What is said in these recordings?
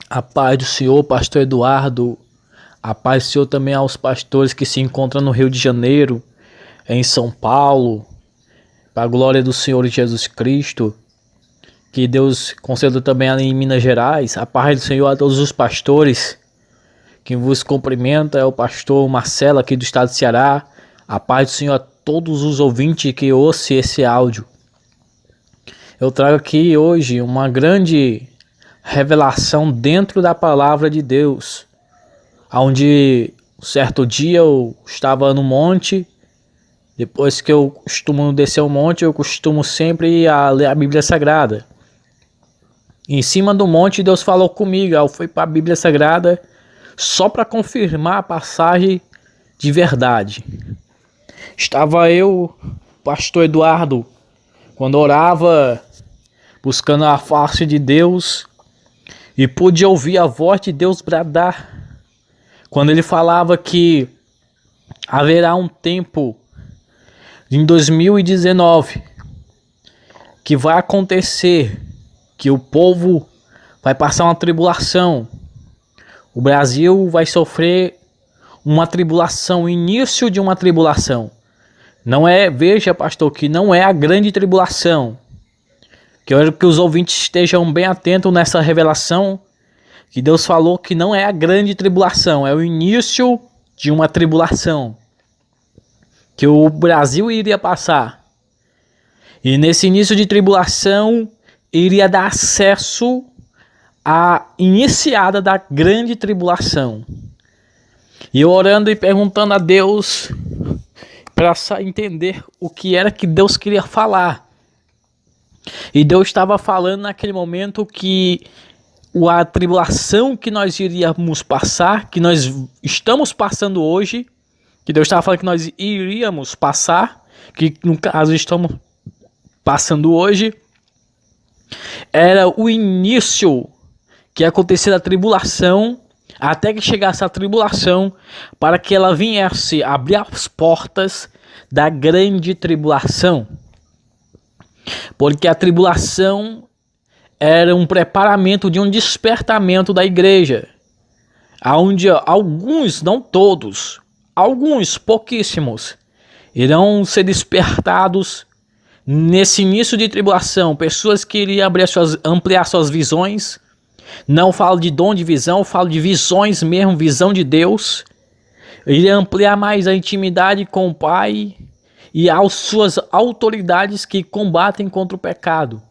A paz do Senhor, pastor Eduardo. A paz do Senhor também aos pastores que se encontram no Rio de Janeiro, em São Paulo. Para a glória do Senhor Jesus Cristo. Que Deus conceda também ali em Minas Gerais. A paz do Senhor a todos os pastores. Quem vos cumprimenta é o pastor Marcelo aqui do estado de Ceará. A paz do Senhor a todos os ouvintes que ouçam esse áudio. Eu trago aqui hoje uma grande revelação dentro da palavra de Deus, onde certo dia eu estava no monte. Depois que eu costumo descer o monte, eu costumo sempre ir a ler a Bíblia Sagrada. Em cima do monte Deus falou comigo. Eu fui para a Bíblia Sagrada só para confirmar a passagem de verdade. Estava eu, pastor Eduardo, quando orava, buscando a face de Deus, e pude ouvir a voz de Deus bradar, quando ele falava que haverá um tempo, em 2019, que vai acontecer, que o povo vai passar uma tribulação, o Brasil vai sofrer uma tribulação, o início de uma tribulação. Não é, veja pastor, que não é a grande tribulação. Quero que os ouvintes estejam bem atentos nessa revelação, que Deus falou que não é a grande tribulação, é o início de uma tribulação que o Brasil iria passar. E nesse início de tribulação iria dar acesso à iniciada da grande tribulação. E eu orando e perguntando a Deus para entender o que era que Deus queria falar. E Deus estava falando naquele momento que a tribulação que nós iríamos passar, que nós estamos passando hoje, que Deus estava falando que nós iríamos passar, que no caso estamos passando hoje, era o início que ia acontecer da tribulação, até que chegasse a tribulação, para que ela viesse abrir as portas da grande tribulação. Porque a tribulação era um preparamento de um despertamento da igreja, onde alguns, não todos, alguns, pouquíssimos, irão ser despertados nesse início de tribulação. Pessoas que iriam ampliar suas visões. Não falo de dom de visão, falo de visões mesmo, visão de Deus. Iriam ampliar mais a intimidade com o Pai e as suas autoridades que combatem contra o pecado.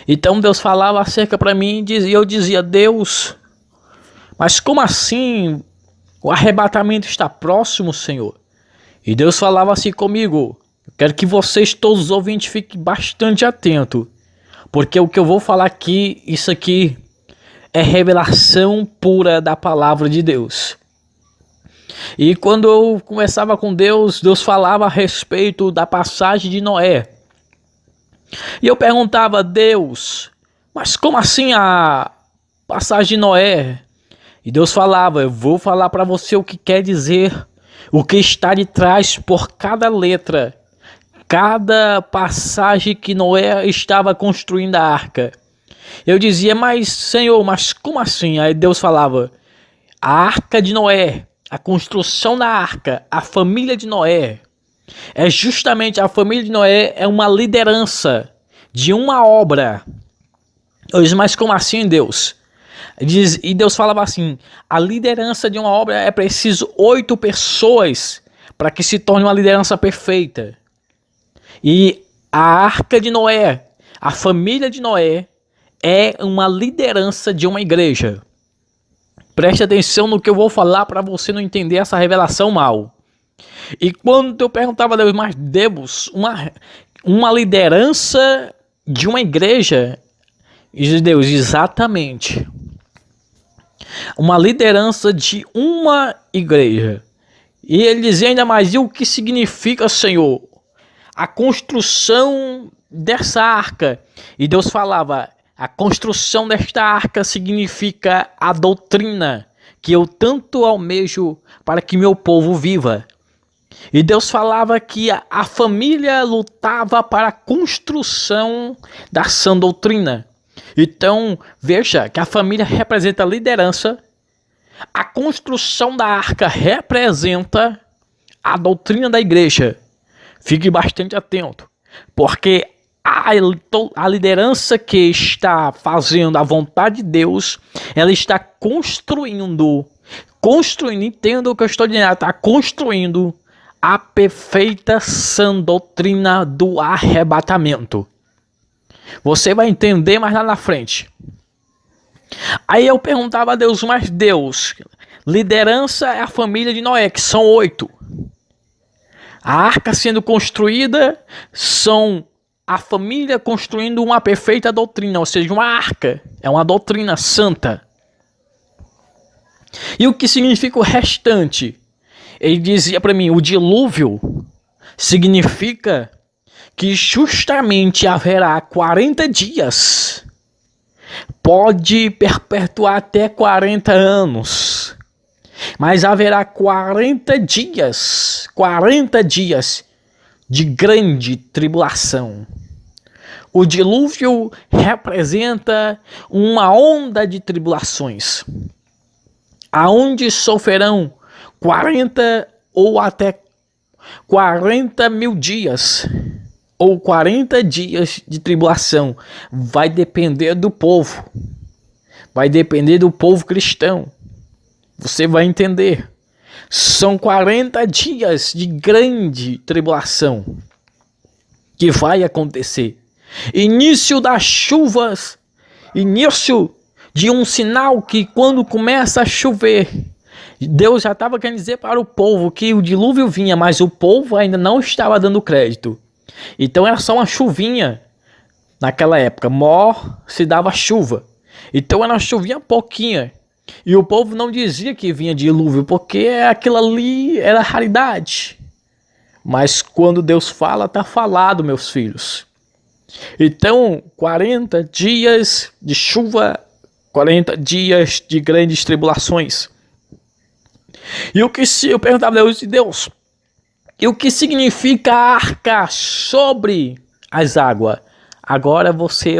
Então Deus falava acerca para mim e eu dizia: Deus, mas como assim? O arrebatamento está próximo, Senhor. E Deus falava assim comigo: eu quero que vocês, todos os ouvintes, fiquem bastante atentos, porque o que eu vou falar aqui, isso aqui é revelação pura da palavra de Deus. E quando eu conversava com Deus, Deus falava a respeito da passagem de Noé. E eu perguntava: Deus, mas como assim a passagem de Noé? E Deus falava: eu vou falar para você o que quer dizer, o que está de trás por cada letra, cada passagem que Noé estava construindo a arca. Eu dizia: mas Senhor, mas como assim? Aí Deus falava: a arca de Noé, a construção da arca, a família de Noé, é justamente a família de Noé, é uma liderança de uma obra. Eu disse: mas como assim, Deus? E Deus falava assim: a liderança de uma obra é preciso 8 pessoas para que se torne uma liderança perfeita. E a arca de Noé, a família de Noé, é uma liderança de uma igreja. Preste atenção no que eu vou falar para você não entender essa revelação mal. E quando eu perguntava a Deus: mas Deus, uma liderança de uma igreja? E Deus: exatamente. Uma liderança de uma igreja. E ele dizia ainda mais: e o que significa, Senhor, a construção dessa arca? E Deus falava: a construção desta arca significa a doutrina que eu tanto almejo para que meu povo viva. E Deus falava que a família lutava para a construção da sã doutrina. Então, veja que a família representa a liderança, a construção da arca representa a doutrina da igreja. Fique bastante atento, porque a liderança que está fazendo a vontade de Deus, ela está construindo, entenda o que eu estou dizendo, ela está construindo a perfeita sã doutrina do arrebatamento. Você vai entender mais lá na frente. Aí eu perguntava a Deus, mas Deus, liderança é a família de Noé, que são 8. A arca sendo construída são a família construindo uma perfeita doutrina, ou seja, uma arca é uma doutrina santa. E o que significa o restante? Ele dizia para mim, o dilúvio significa que justamente haverá 40 dias. Pode perpetuar até 40 anos. Mas haverá 40 dias de grande tribulação. O dilúvio representa uma onda de tribulações, aonde sofrerão 40 ou até 40 mil dias, ou 40 dias de tribulação. Vai depender do povo. Vai depender do povo cristão. Você vai entender. São 40 dias de grande tribulação que vai acontecer. Início das chuvas. Início de um sinal que quando começa a chover, Deus já estava querendo dizer para o povo que o dilúvio vinha, mas o povo ainda não estava dando crédito. Então era só uma chuvinha naquela época. Se dava chuva. Então era uma chuvinha pouquinha. E o povo não dizia que vinha dilúvio, porque aquilo ali era raridade. Mas quando Deus fala, está falado, meus filhos. Então, 40 dias de chuva, 40 dias de grandes tribulações. E o que se eu perguntava a Deus, e o que significa a arca sobre as águas? Agora você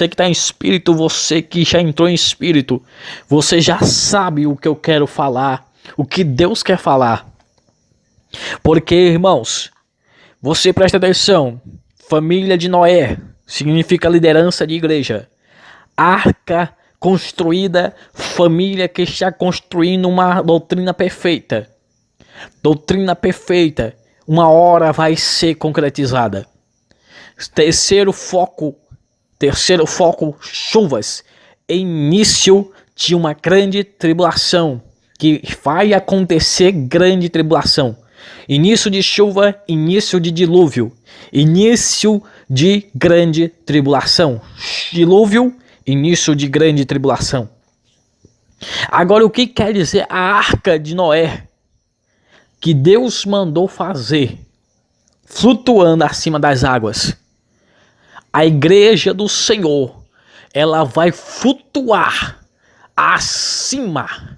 que está em espírito, você que já entrou em espírito, você já sabe o que eu quero falar, o que Deus quer falar. Porque, irmãos, você presta atenção, família de Noé significa liderança de igreja. Arca construída, família que está construindo uma doutrina perfeita. Doutrina perfeita, uma hora vai ser concretizada. Terceiro foco, chuvas. Início de uma grande tribulação, que vai acontecer grande tribulação. Início de chuva, início de dilúvio. Início de grande tribulação. Dilúvio, início de grande tribulação. Agora, o que quer dizer a arca de Noé? Que Deus mandou fazer, flutuando acima das águas. A igreja do Senhor, ela vai flutuar acima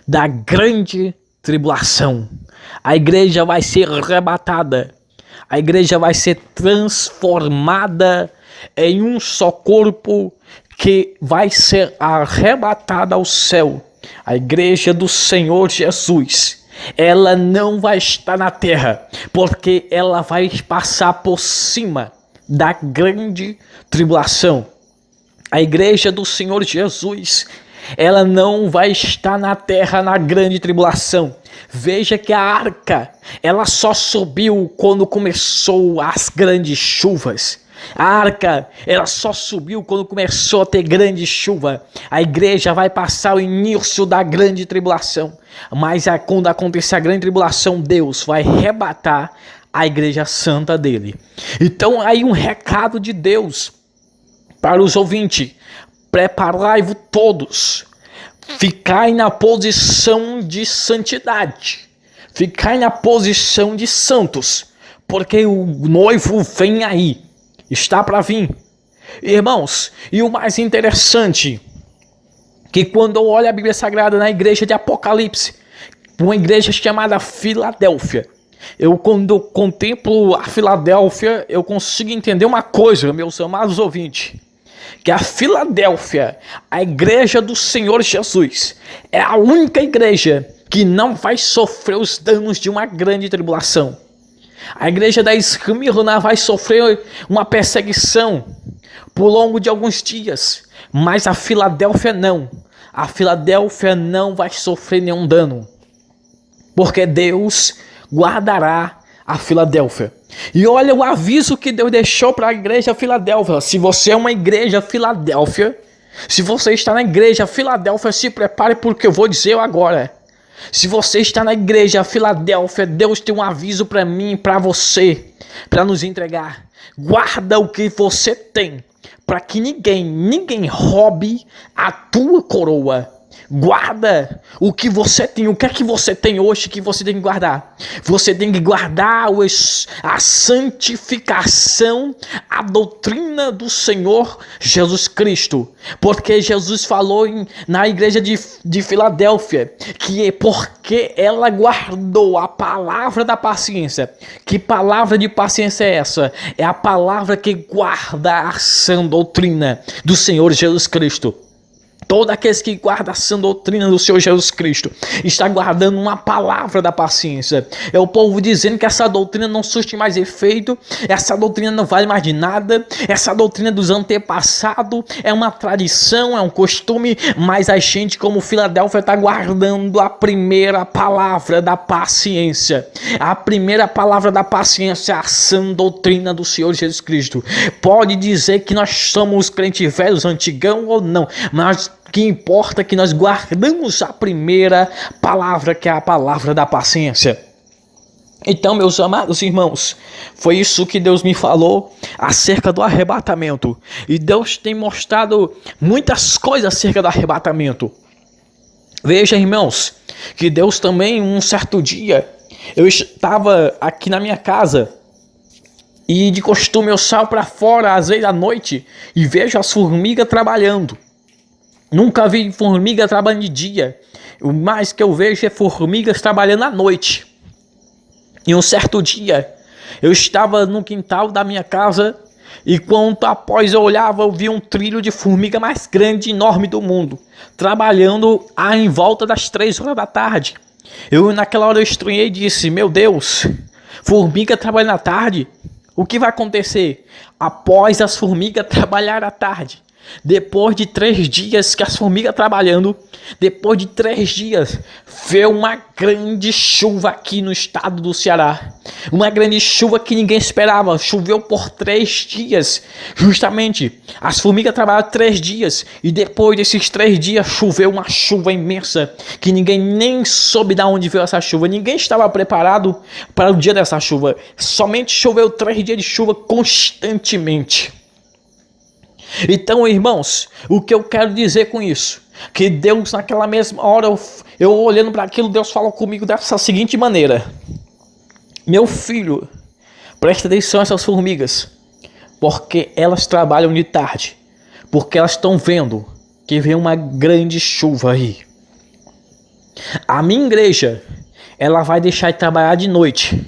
da grande tribulação. A igreja vai ser arrebatada. A igreja vai ser transformada em um só corpo que vai ser arrebatada ao céu. A igreja do Senhor Jesus, ela não vai estar na terra, porque ela vai passar por cima da grande tribulação. A igreja do Senhor Jesus, ela não vai estar na terra na grande tribulação. Veja que a arca, ela só subiu quando começou as grandes chuvas. A arca, ela só subiu quando começou a ter grande chuva. A igreja vai passar o início da grande tribulação. Mas quando acontecer a grande tribulação, Deus vai arrebatar a igreja santa dele. Então aí um recado de Deus para os ouvintes: preparai-vos todos, ficai na posição de santidade, ficai na posição de santos, porque o noivo vem aí, está para vir. Irmãos, e o mais interessante, que quando eu olho a Bíblia Sagrada na igreja de Apocalipse, uma igreja chamada Filadélfia, quando eu contemplo a Filadélfia, eu consigo entender uma coisa, meus amados ouvintes. que a Filadélfia, a igreja do Senhor Jesus, é a única igreja que não vai sofrer os danos de uma grande tribulação. A igreja da Esmirna vai sofrer uma perseguição por longo de alguns dias, mas a Filadélfia não. A Filadélfia não vai sofrer nenhum dano, porque Deus guardará a Filadélfia. E olha o aviso que Deus deixou para a igreja Filadélfia. Se você é uma igreja Filadélfia, se você está na igreja Filadélfia, se prepare porque eu vou dizer agora. Se você está na igreja Filadélfia, Deus tem um aviso para mim e para você, para nos entregar. Guarda o que você tem, para que ninguém roube a tua coroa. Guarda o que você tem. O que é que você tem hoje que você tem que guardar? Você tem que guardar a santificação, a doutrina do Senhor Jesus Cristo. Porque Jesus falou na igreja de Filadélfia que porque ela guardou a palavra da paciência. Que palavra de paciência é essa? É a palavra que guarda a sã doutrina do Senhor Jesus Cristo. Todo aquele que guarda a sã doutrina do Senhor Jesus Cristo está guardando uma palavra da paciência. É o povo dizendo que essa doutrina não surte mais efeito, essa doutrina não vale mais de nada, essa doutrina dos antepassados é uma tradição, é um costume, mas a gente como Filadélfia está guardando a primeira palavra da paciência. A primeira palavra da paciência é a sã doutrina do Senhor Jesus Cristo. Pode dizer que nós somos crentes velhos, antigão ou não, mas o que importa é que nós guardamos a primeira palavra, que é a palavra da paciência. Então, meus amados irmãos, foi isso que Deus me falou acerca do arrebatamento. E Deus tem mostrado muitas coisas acerca do arrebatamento. Veja, irmãos, que Deus também, um certo dia, eu estava aqui na minha casa e de costume eu saio para fora, às vezes à noite, e vejo as formigas trabalhando. Nunca vi formiga trabalhando de dia. O mais que eu vejo é formigas trabalhando à noite. E um certo dia, eu estava no quintal da minha casa e quando após eu olhava, eu vi um trilho de formiga mais grande e enorme do mundo, trabalhando em volta das 3 horas da tarde. Naquela hora eu estranhei e disse, meu Deus, formiga trabalhando à tarde? O que vai acontecer após as formigas trabalhar à tarde? Depois de 3 dias que as formigas trabalhando, depois de 3 dias, veio uma grande chuva aqui no estado do Ceará. Uma grande chuva que ninguém esperava. Choveu por 3 dias. Justamente, as formigas trabalharam 3 dias. E depois desses 3 dias, choveu uma chuva imensa. Que ninguém nem soube de onde veio essa chuva. Ninguém estava preparado para o dia dessa chuva. Somente choveu 3 dias de chuva constantemente. Então, irmãos, o que eu quero dizer com isso? Que Deus, naquela mesma hora, eu olhando para aquilo, Deus falou comigo dessa seguinte maneira: meu filho, presta atenção a essas formigas, porque elas trabalham de tarde, porque elas estão vendo que vem uma grande chuva aí. A minha igreja, ela vai deixar de trabalhar de noite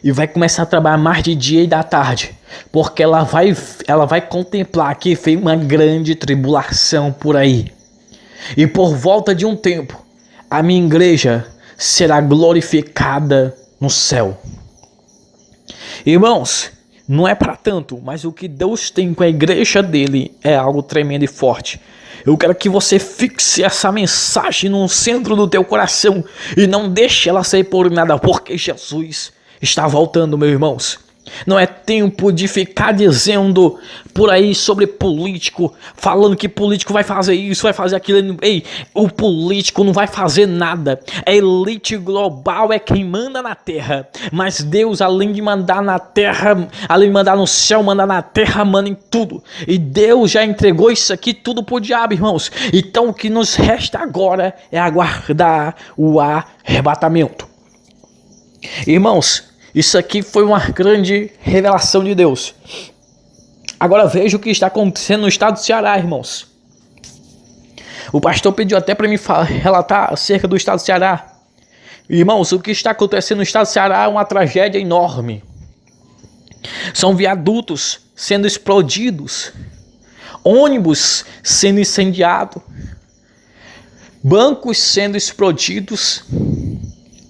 e vai começar a trabalhar mais de dia e da tarde, porque ela vai contemplar que veio uma grande tribulação por aí. E por volta de um tempo, a minha igreja será glorificada no céu. Irmãos, não é para tanto, mas o que Deus tem com a igreja dele é algo tremendo e forte. Eu quero que você fixe essa mensagem no centro do teu coração e não deixe ela sair por nada, porque Jesus está voltando, meus irmãos. Não é tempo de ficar dizendo por aí sobre político, falando que político vai fazer isso, vai fazer aquilo. Ei, o político não vai fazer nada. A elite global é quem manda na terra. Mas Deus, além de mandar na terra, além de mandar no céu, manda na terra, manda em tudo. E Deus já entregou isso aqui tudo pro diabo, irmãos. Então o que nos resta agora é aguardar o arrebatamento. Irmãos, isso aqui foi uma grande revelação de Deus. Agora veja o que está acontecendo no estado do Ceará, irmãos. O pastor pediu até para mim relatar acerca do estado do Ceará. Irmãos, o que está acontecendo no estado do Ceará é uma tragédia enorme. São viadutos sendo explodidos. ônibus sendo incendiado, bancos sendo explodidos,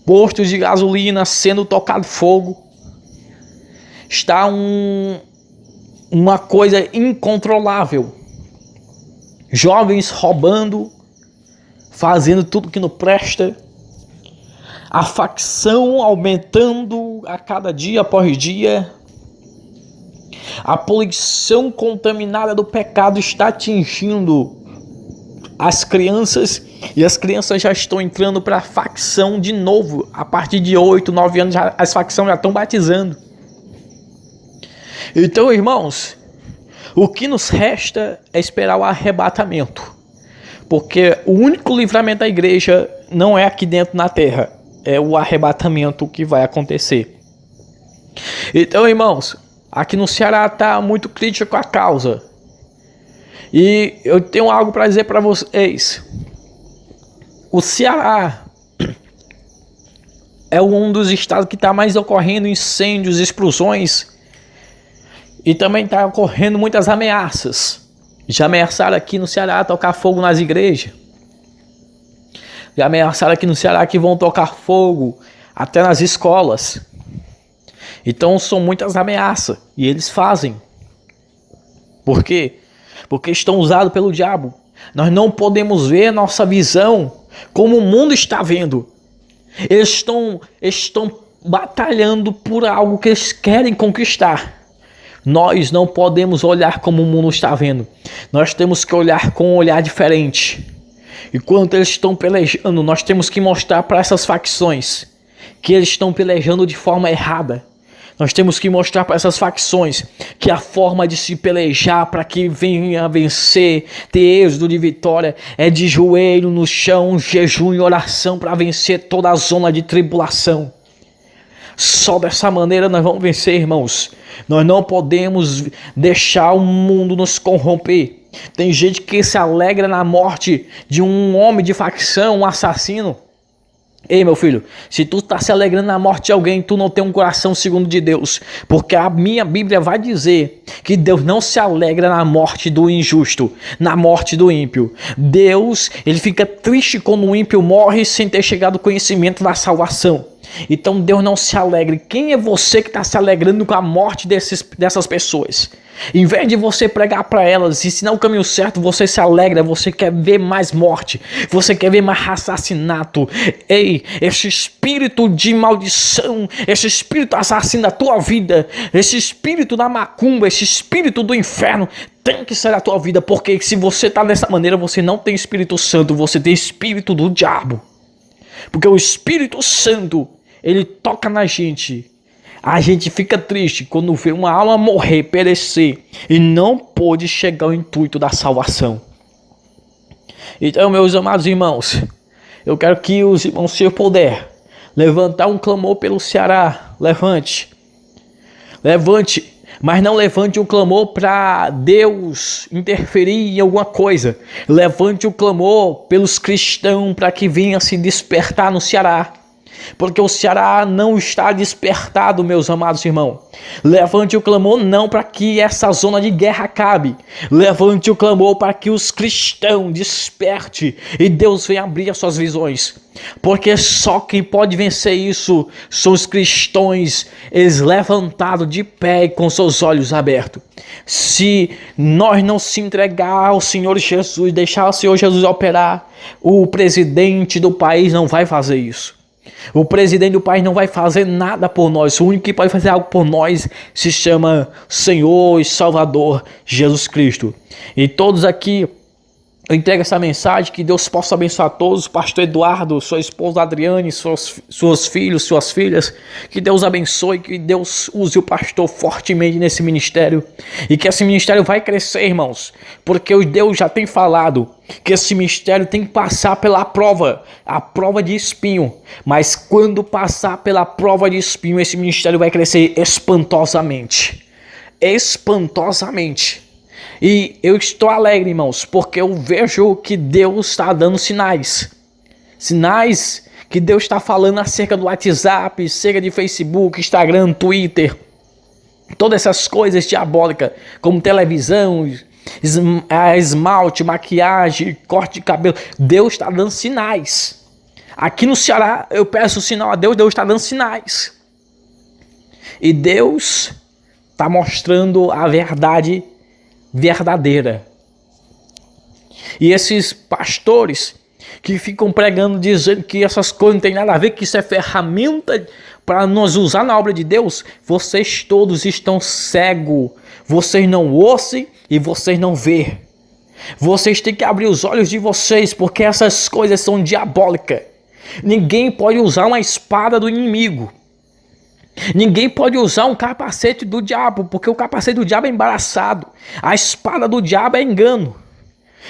postos de gasolina sendo tocado fogo. Está uma coisa incontrolável. Jovens roubando, fazendo tudo que não presta. A facção aumentando a cada dia após dia. A poluição contaminada do pecado está atingindo as crianças. E as crianças já estão entrando para a facção de novo. A partir de 8, 9 anos as facções já estão batizando. Então, irmãos, o que nos resta é esperar o arrebatamento. Porque o único livramento da igreja não é aqui dentro na terra. É o arrebatamento que vai acontecer. Então, irmãos, aqui no Ceará está muito crítico a causa. E eu tenho algo para dizer para vocês. O Ceará é um dos estados que está mais ocorrendo incêndios, explosões. E também está ocorrendo muitas ameaças. Já ameaçaram aqui no Ceará tocar fogo nas igrejas. Já ameaçaram aqui no Ceará que vão tocar fogo até nas escolas. Então são muitas ameaças. E eles fazem. Por quê? Porque estão usados pelo diabo. Nós não podemos ver a nossa visão como o mundo está vendo. Eles estão batalhando por algo que eles querem conquistar. Nós não podemos olhar como o mundo está vendo. Nós temos que olhar com um olhar diferente. Enquanto eles estão pelejando, nós temos que mostrar para essas facções que eles estão pelejando de forma errada. Nós temos que mostrar para essas facções que a forma de se pelejar para que venha a vencer, ter êxito de vitória, é de joelho no chão, jejum e oração para vencer toda a zona de tribulação. Só dessa maneira nós vamos vencer, irmãos. Nós não podemos deixar o mundo nos corromper. Tem gente que se alegra na morte de um homem de facção, um assassino. Ei, meu filho, se tu está se alegrando na morte de alguém, tu não tem um coração segundo de Deus. Porque a minha Bíblia vai dizer que Deus não se alegra na morte do injusto, na morte do ímpio. Deus, ele fica triste quando o ímpio morre sem ter chegado ao conhecimento da salvação. Então Deus não se alegre. Quem é você que está se alegrando com a morte dessas pessoas? Em vez de você pregar para elas, ensinar o caminho certo, você se alegra, você quer ver mais morte, você quer ver mais assassinato. Ei, esse espírito de maldição, esse espírito assassino da tua vida, esse espírito da macumba, esse espírito do inferno, tem que ser a tua vida, porque se você está dessa maneira, você não tem Espírito Santo, você tem espírito do diabo. Porque o Espírito Santo, ele toca na gente. A gente fica triste quando vê uma alma morrer, perecer e não pôde chegar ao intuito da salvação. Então, meus amados irmãos, eu quero que os irmãos, se eu puder, levantar um clamor pelo Ceará. Levante, mas não levante um clamor para Deus interferir em alguma coisa. Levante o clamor pelos cristãos para que venham se despertar no Ceará. Porque o Ceará não está despertado, meus amados irmãos. Levante o clamor não para que essa zona de guerra acabe. Levante o clamor para que os cristãos despertem e Deus venha abrir as suas visões. Porque só quem pode vencer isso são os cristãos, eles levantados de pé e com seus olhos abertos. Se nós não se entregar ao Senhor Jesus, deixar o Senhor Jesus operar, o presidente do país não vai fazer isso. O presidente do país não vai fazer nada por nós. O único que pode fazer algo por nós se chama Senhor e Salvador Jesus Cristo. E todos aqui, eu entrego essa mensagem, que Deus possa abençoar todos. Pastor Eduardo, sua esposa Adriane, seus filhos, suas filhas. Que Deus abençoe, que Deus use o pastor fortemente nesse ministério. E que esse ministério vai crescer, irmãos. Porque o Deus já tem falado que esse ministério tem que passar pela prova, a prova de espinho. Mas quando passar pela prova de espinho, esse ministério vai crescer espantosamente. Espantosamente. E eu estou alegre, irmãos, porque eu vejo que Deus está dando sinais. Sinais que Deus está falando acerca do WhatsApp, acerca de Facebook, Instagram, Twitter. Todas essas coisas diabólicas, como televisão, esmalte, maquiagem, corte de cabelo. Deus está dando sinais. Aqui no Ceará eu peço sinal a Deus, Deus está dando sinais. E Deus está mostrando a verdade verdadeira. E esses pastores que ficam pregando, dizendo que essas coisas não tem nada a ver, que isso é ferramenta para nós usar na obra de Deus, vocês todos estão cegos. Vocês não ouvem e vocês não vê. Vocês têm que abrir os olhos de vocês, porque essas coisas são diabólicas. Ninguém pode usar uma espada do inimigo. Ninguém pode usar um capacete do diabo, porque o capacete do diabo é embaraçado. A espada do diabo é engano.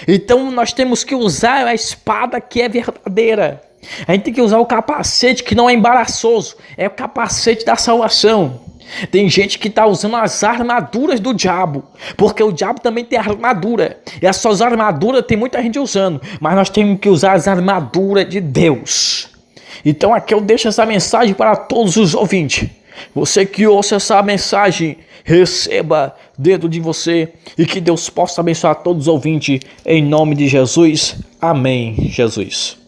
Então nós temos que usar a espada que é verdadeira. A gente tem que usar o capacete que não é embaraçoso. É o capacete da salvação. Tem gente que está usando as armaduras do diabo, porque o diabo também tem armadura. E as suas armaduras tem muita gente usando, mas nós temos que usar as armaduras de Deus. Então aqui eu deixo essa mensagem para todos os ouvintes. Você que ouça essa mensagem, receba dentro de você e que Deus possa abençoar todos os ouvintes em nome de Jesus. Amém, Jesus.